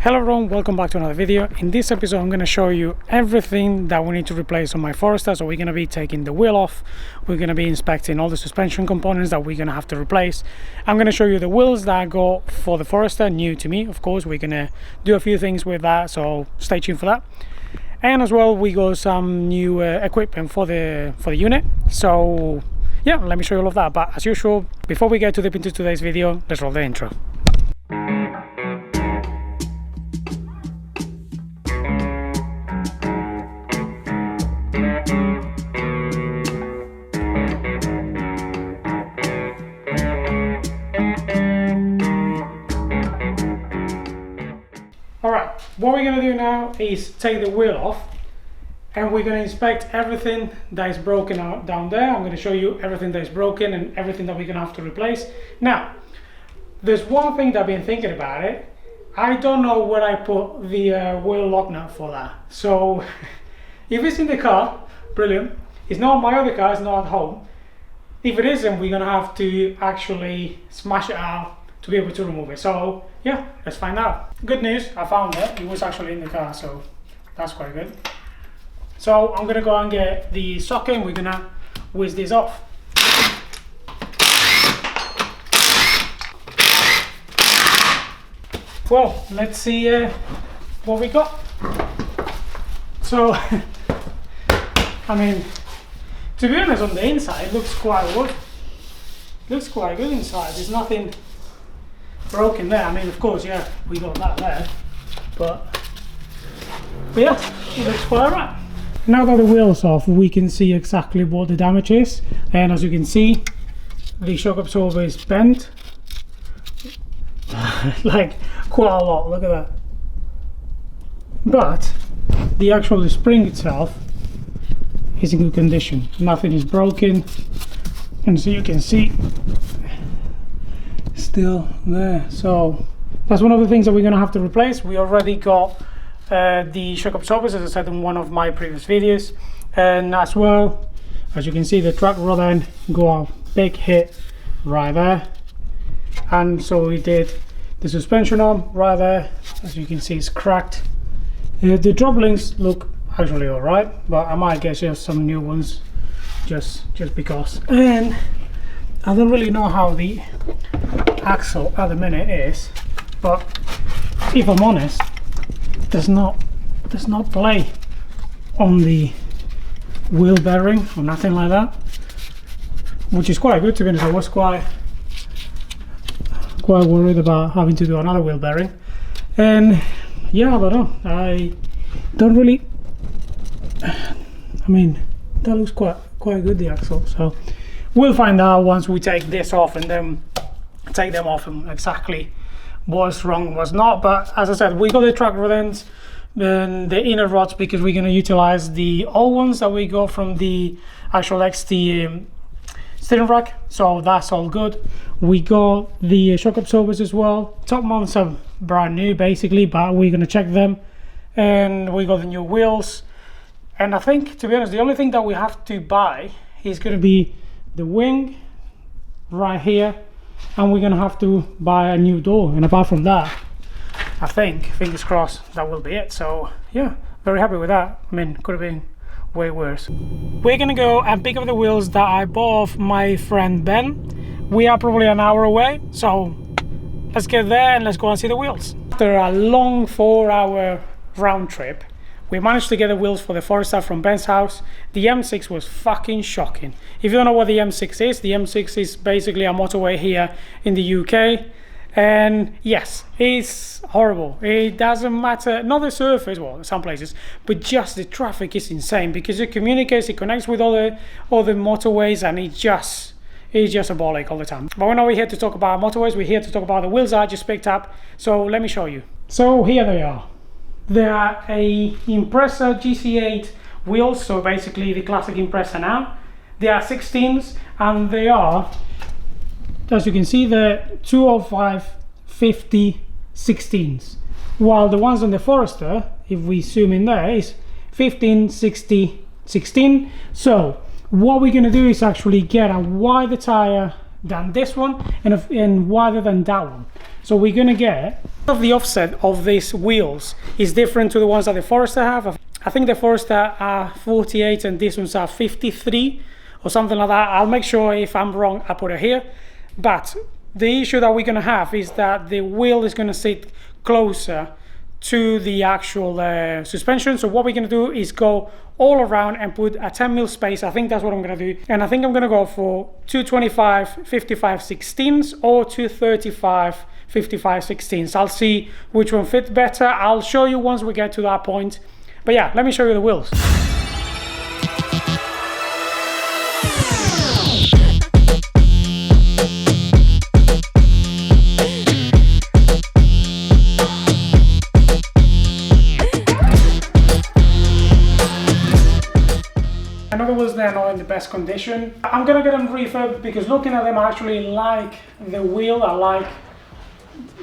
Hello everyone, welcome back to another video. In this episode I'm going to show you everything that we need to replace on my Forester. So we're going to be taking the wheel off, we're going to be inspecting all the suspension components that we're going to have to replace. I'm going to show you the wheels that I got for the Forester, new to me of course. We're going to do a few things with that, so stay tuned for that. And as well we got some new equipment for the unit, so yeah, let me show you all of that. But as usual, before we get too deep into today's video, let's roll the intro. Alright, what we're going to do now is take the wheel off and we're going to inspect everything that is broken out down there. I'm going to show you everything that is broken and everything that we're going to have to replace. Now, there's one thing that I've been thinking about it. I don't know where I put the wheel lock nut for that. So, if it's in the car, brilliant. It's not my other car, it's not at home. If it isn't, we're going to have to actually smash it out to be able to remove it. So yeah, let's find out. Good news, I found it. It was actually in the car, so that's quite good. So I'm gonna go and get the socket and we're gonna whiz this off. Well, let's see what we got. So I mean, to be honest, on the inside it looks quite good. Looks quite good inside. There's nothing broken there. I mean, of course, yeah, we got that there, but yeah, it looks quite alright. Now that the wheel's off, we can see exactly what the damage is, and as you can see, the shock absorber is bent like quite a lot. Look at that. But the actual spring itself is in good condition. Nothing is broken, and so you can see still there. So that's one of the things that we're going to have to replace. We already got the shock absorbers, as I said in one of my previous videos, and as well as you can see, the track rod end got a big hit right there, and so we did the suspension arm right there. As you can see, it's cracked. The drop links look actually all right, but I might get just some new ones just because. And I don't really know how the axle at the minute is, but if I'm honest, does not play on the wheel bearing or nothing like that, which is quite good. To be honest, I was quite worried about having to do another wheel bearing, and yeah, I don't know, I don't really, I mean, that looks quite good, the axle. So we'll find out once we take this off and then take them off and exactly what's wrong, what's not. But as I said, we got the track rod ends and the inner rods because we're going to utilize the old ones that we got from the actual XT steering rack, so that's all good. We got the shock absorbers as well. Top mounts are brand new basically, but we're going to check them. And we got the new wheels, and I think, to be honest, the only thing that we have to buy is going to be the wing right here, and we're gonna have to buy a new door. And apart from that, I think, fingers crossed, that will be it. So yeah, very happy with that. I mean, could have been way worse. We're gonna go and pick up the wheels that I bought off my friend Ben. We are probably an hour away, so let's get there and let's go and see the wheels. After a long 4-hour round trip, we managed to get the wheels for the Forester from Ben's house. The M6 was fucking shocking. If you don't know what the M6 is, the M6 is basically a motorway here in the UK. And yes, it's horrible. It doesn't matter, not the surface, well, some places, but just the traffic is insane because it communicates, it connects with all the motorways, and it's just a ball ache all the time. But we're not here to talk about motorways, we're here to talk about the wheels I just picked up. So let me show you. So here they are. They are a Impreza GC8 wheels, so basically the classic Impreza now. They are 16s, and they are, as you can see, the 205/50 16s, while the ones on the Forester, if we zoom in there, is 15/60 16. So what we're going to do is actually get a wider tire than this one and wider than that one. So we're gonna get the offset of these wheels is different to the ones that the Forester have. I think the Forester are 48 and these ones are 53 or something like that. I'll make sure if I'm wrong I put it here. But the issue that we're gonna have is that the wheel is gonna sit closer to the actual suspension. So what we're going to do is go all around and put a 10mm space. I think that's what I'm going to do, and I think I'm going to go for 225 55/16 or 235 55/16. I'll see which one fits better. I'll show you once we get to that point, but yeah, let me show you the wheels. Another wheels, they're not in the best condition. I'm gonna get them refurbed because looking at them I actually like the wheel, I like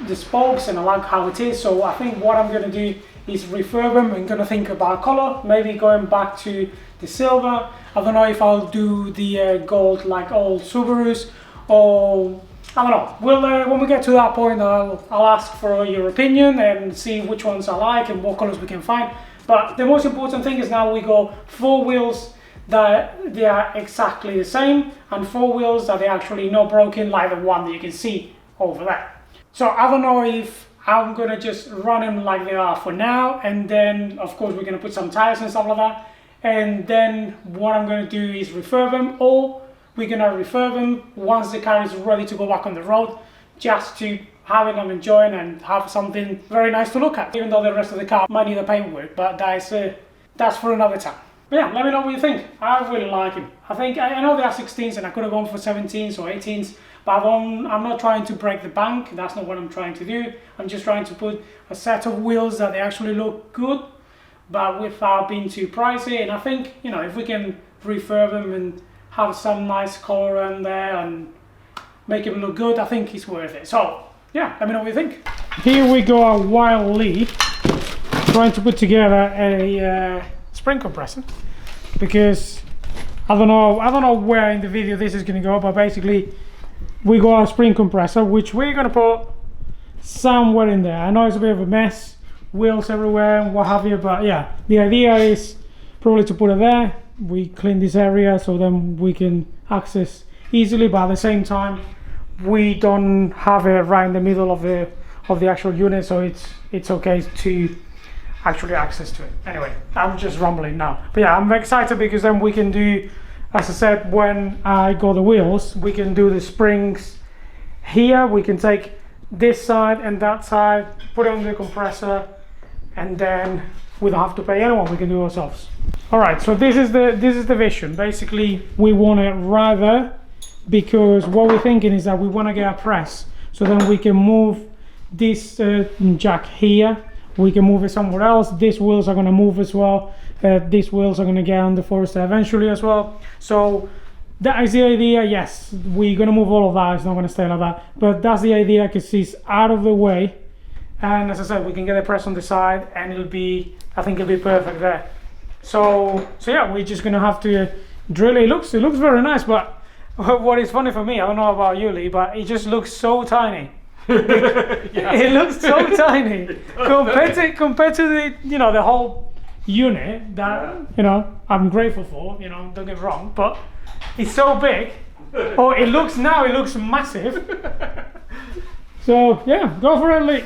the spokes and I like how it is. So I think what I'm gonna do is refurb them. I'm gonna think about color, maybe going back to the silver. I don't know if I'll do the gold like old Subarus, or I don't know. We'll when we get to that point I'll ask for your opinion and see which ones I like and what colors we can find. But the most important thing is now we go 4 wheels that they are exactly the same and 4 wheels that they're actually not broken, like the one that you can see over there. So I don't know if I'm gonna just run them like they are for now, and then of course we're gonna put some tires and stuff like that, and then what I'm gonna do is refurb them, or we're gonna refurb them once the car is ready to go back on the road, just to have it and enjoying and have something very nice to look at, even though the rest of the car might need a paintwork, but that's for another time. But yeah, let me know what you think. I really like him. I know they are 16s and I could have gone for 17s or 18s, but I'm not trying to break the bank. That's not what I'm trying to do. I'm just trying to put a set of wheels that they actually look good, but without being too pricey. And I think, you know, if we can refurb them and have some nice color in there and make them look good, I think it's worth it. So yeah, let me know what you think. Here we go, a Wild Lee trying to put together a spring compressor, because I don't know where in the video this is going to go, but basically we got a spring compressor which we're going to put somewhere in there. I know it's a bit of a mess, wheels everywhere and what have you, but yeah, the idea is probably to put it there. We clean this area so then we can access easily, but at the same time we don't have it right in the middle of the actual unit, so it's okay to actually access to it. Anyway, I'm just rambling now, but yeah, I'm excited because then we can do, as I said, when I got the wheels, we can do the springs here. We can take this side and that side, put it on the compressor, and then we don't have to pay anyone. We can do it ourselves. All right, so this is the vision. Basically, we want it right there, because what we're thinking is that we want to get a press, so then we can move this jack here. We can move it somewhere else. These wheels are going to move as well. These wheels are going to get on the Forester eventually as well. So that is the idea. Yes, we're going to move all of that. It's not going to stay like that. But that's the idea, because it's out of the way. And as I said, we can get a press on the side and it'll be, I think it'll be perfect there. So yeah, we're just going to have to drill it. It looks very nice, but what is funny for me, I don't know about you, Lee, but it just looks so tiny. Yeah. It looks so tiny compared to the, you know, the whole unit that, you know, I'm grateful for, you know, don't get me wrong, but it's so big. Oh, it looks massive. So yeah, go for it, Lee.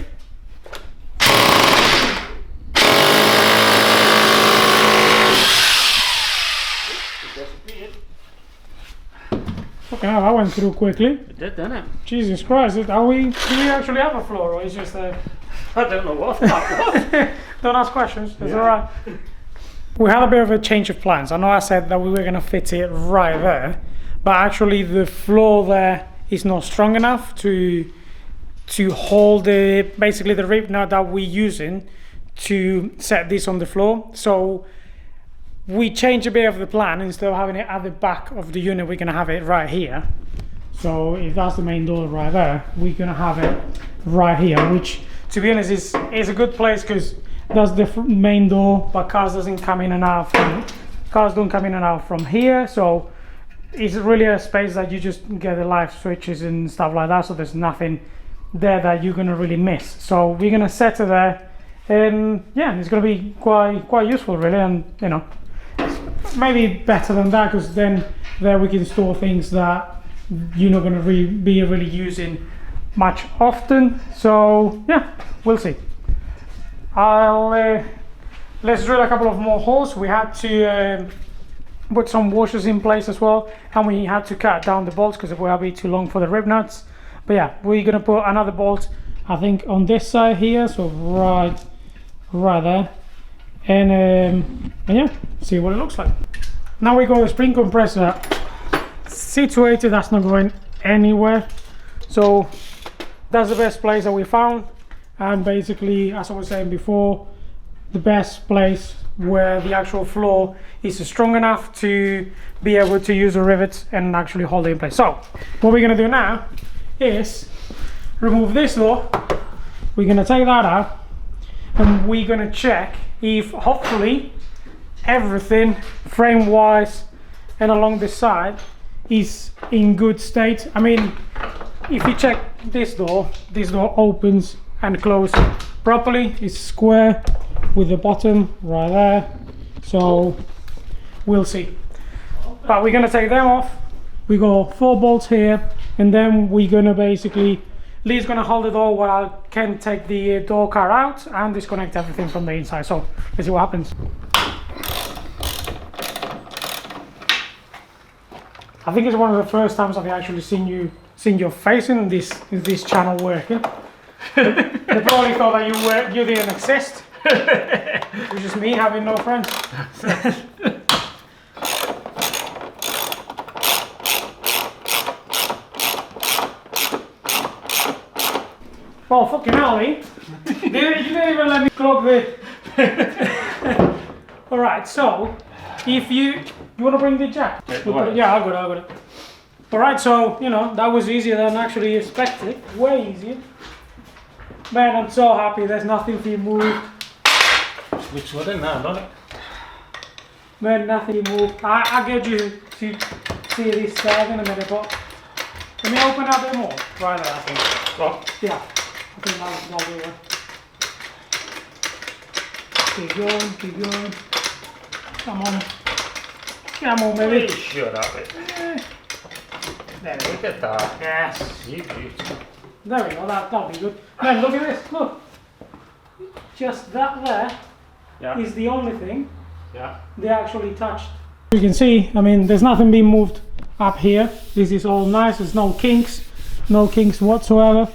Okay, that went through quickly. It did, didn't it? Jesus Christ, do we actually have a floor, or is just a... I don't know what that was. Don't ask questions, it's alright. We had a bit of a change of plans. I know I said that we were going to fit it right there, but actually the floor there is not strong enough to hold basically the rib nut that we're using to set this on the floor. So we changed a bit of the plan. Instead of having it at the back of the unit, we're going to have it right here. So if that's the main door right there, we're going to have it right here, which to be honest is a good place, because that's the main door, but cars don't come in and out from here. So it's really a space that you just get the light switches and stuff like that, so there's nothing there that you're gonna really miss. So we're gonna set it there, and yeah, it's gonna be quite useful really, and you know, maybe better than that, because then there we can store things that you're not gonna be really using much often. So yeah, we'll see. Let's drill a couple of more holes. We had to put some washers in place as well, and we had to cut down the bolts because they were a bit too long for the rib nuts. But yeah, we're gonna put another bolt, I think, on this side here, so right there, and yeah, see what it looks like. Now we got the spring compressor situated. That's not going anywhere, so that's the best place that we found. And basically, as I was saying before, the best place where the actual floor is strong enough to be able to use the rivets and actually hold it in place. So what we're going to do now is remove this door. We're going to take that out, and we're going to check if hopefully everything frame wise and along the side is in good state. I mean, if you check this door opens and closes properly. It's square with the bottom right there, so we'll see. But we're gonna take them off. We got 4 bolts here, and then we're gonna basically, Lee's gonna hold the door while I can take the door car out and disconnect everything from the inside. So let's see what happens. I think it's one of the first times I've actually seen your face in this channel working. They probably thought that you didn't exist. It was just me having no friends. Well, fucking hell, Lee. You didn't even let me clog the... Alright, so if you want to bring the jack? Yeah, I got it. Alright, so you know, that was easier than actually expected. Way easier. Man, I'm so happy there's nothing to move. Looks good in there, doesn't it? Man, nothing to move. I'll get you to see this tag in a minute, but let me open up a bit more. Right there, I think. Well, yeah, I think that'll be it. Keep going. Come on, baby. you should have it. There we go. Look at that. Yes. You beautiful. There we go, that'll be good. Man, look at this, look. Just that there is the only thing they actually touched. You can see, I mean, there's nothing being moved up here. This is all nice, there's no kinks whatsoever.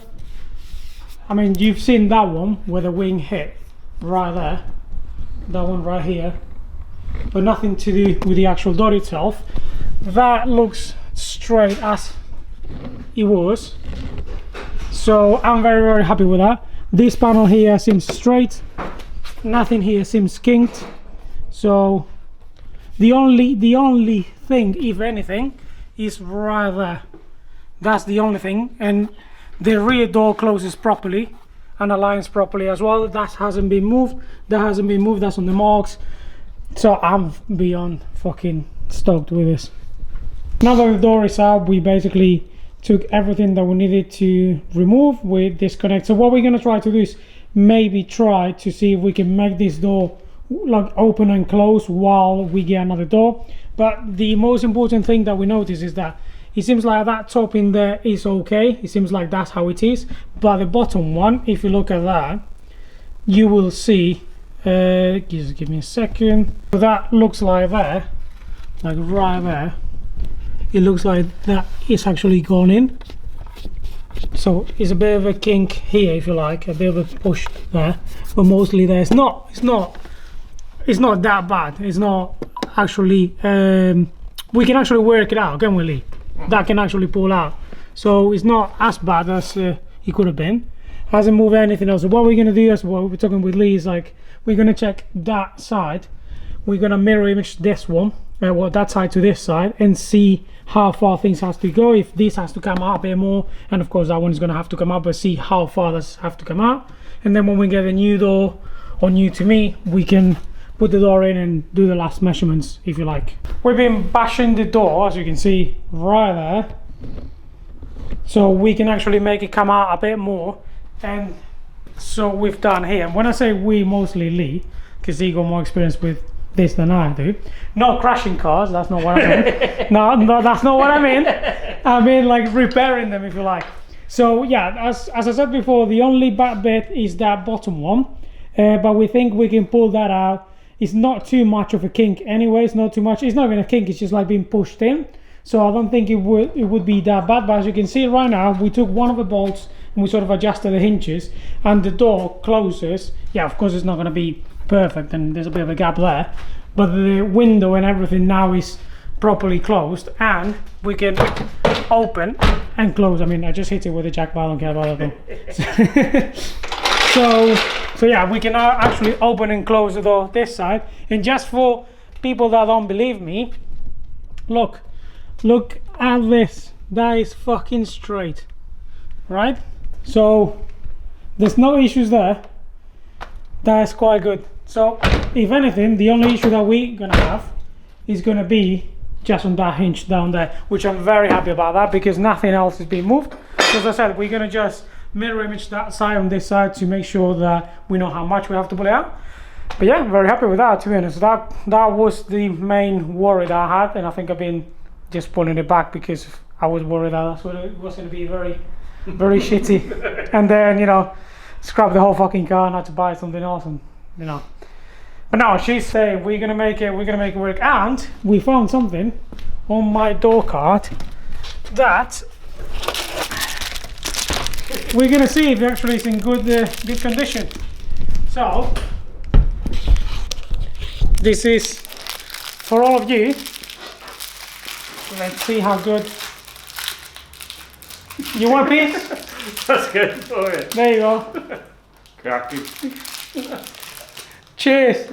I mean, you've seen that one where the wing hit right there. That one right here. But nothing to do with the actual door itself. That looks straight as it was. So I'm very happy with that. This panel here seems straight. Nothing here seems kinked. So the only thing, if anything, is right there. That's the only thing. And the rear door closes properly and aligns properly as well. That hasn't been moved. That's on the marks. So I'm beyond fucking stoked with this. Now that the door is out, we basically took everything that we needed to remove with disconnect. So what we're going to try to do is maybe try to see if we can make this door like open and close while we get another door. But the most important thing that we notice is that it seems like that top in there is okay. It seems like that's how it is. But the bottom one, if you look at that, you will see, just give me a second. So that looks like there, like right there. It looks like that is actually gone in. So it's a bit of a kink here, if you like, a bit of a push there, but mostly there. It's not that bad. It's not actually. We can actually work it out, can we, Lee? That can actually pull out. So it's not as bad as it could have been. Hasn't moved anything else. So what we're gonna do is what we're talking with Lee is like we're gonna check that side. We're gonna mirror image this one, that side to this side, and see how far things has to go. If this has to come out a bit more, and of course that one is going to have to come out, but see how far this have to come out. And then when we get a new door, or new to me, we can put the door in and do the last measurements if you like. We've been bashing the door, as you can see right there, so we can actually make it come out a bit more. And so we've done here, and when I say we, mostly Lee, because he got more experience with this than I do. Not crashing cars, that's not what I mean. no, that's not what I mean. I mean like repairing them, if you like. So yeah, as I said before, the only bad bit is that bottom one, but we think we can pull that out. It's not too much of a kink anyway, it's not too much. It's not even a kink, it's just like being pushed in. So I don't think it would be that bad, but as you can see right now, we took one of the bolts and we sort of adjusted the hinges, and the door closes. Yeah, of course it's not going to be perfect and there's a bit of a gap there, but the window and everything now is properly closed, and we can open and close. I mean, I just hit it with a jack, but I don't care about that. So yeah, we can now actually open and close the door this side. And just for people that don't believe me, look at this. That is fucking straight, right? So there's no issues there. That is quite good. So if anything, the only issue that we're gonna have is gonna be just on that hinge down there, which I'm very happy about that, because nothing else is being moved. As I said, we're gonna just mirror image that side on this side to make sure that we know how much we have to pull it out. But yeah, I'm very happy with that, to be honest. That was the main worry that I had, and I think I've been just pulling it back because I was worried that that's what it was going to be very shitty, and then, you know, scrap the whole fucking car and had to buy something else, and you know. But no, she's saying we're gonna make it work, and we found something on my door card that we're gonna see if it actually is in good condition. So this is for all of you. Let's see how good. You want a piece? That's good for it. There you go. Cracking. Cheers.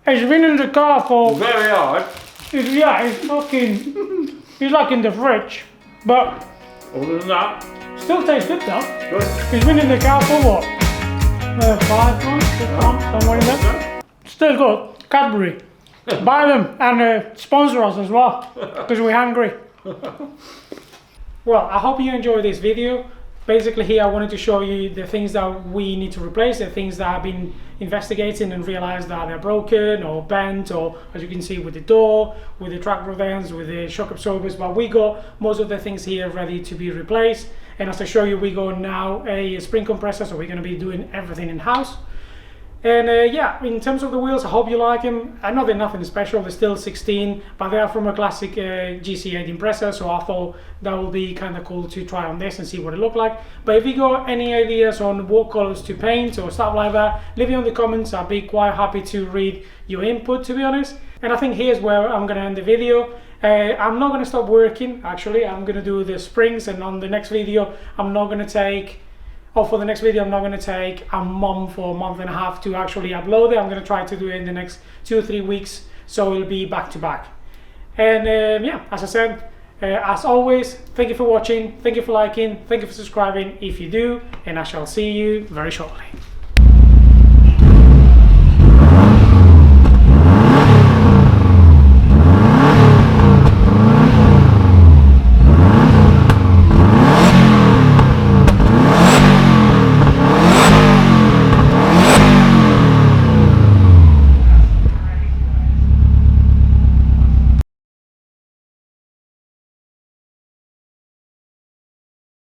It's been in the car for... Very hard. It's fucking... It's like in the fridge. But... Other than that, still tastes good though. good. It's been in the car for what? 5 months, 6 months, somewhere in there. Still good. Cadbury. Buy them and sponsor us as well, because we're hungry. Well, I hope you enjoyed this video. Basically here I wanted to show you the things that we need to replace, the things that I've been investigating and realized that they're broken or bent, or as you can see with the door, with the track revents, with the shock absorbers. But we got most of the things here ready to be replaced. And as I show you, we got now a spring compressor, so we're going to be doing everything in-house. And yeah, in terms of the wheels, I hope you like them. I know they're nothing special, they're still 16, but they are from a classic GC8 Impreza, so I thought that would be kind of cool to try on this and see what it looked like. But if you got any ideas on what colors to paint or stuff like that, leave it in the comments. I'll be quite happy to read your input, to be honest. And I think here's where I'm going to end the video. I'm not going to stop working, actually. I'm going to do the springs, and on the next video, I'm not going to take... for the next video, I'm not going to take a month or a month and a half to actually upload it. I'm going to try to do it in the next 2 or 3 weeks, so it'll be back to back. And yeah, as I said, as always, thank you for watching, thank you for liking, thank you for subscribing if you do, and I shall see you very shortly.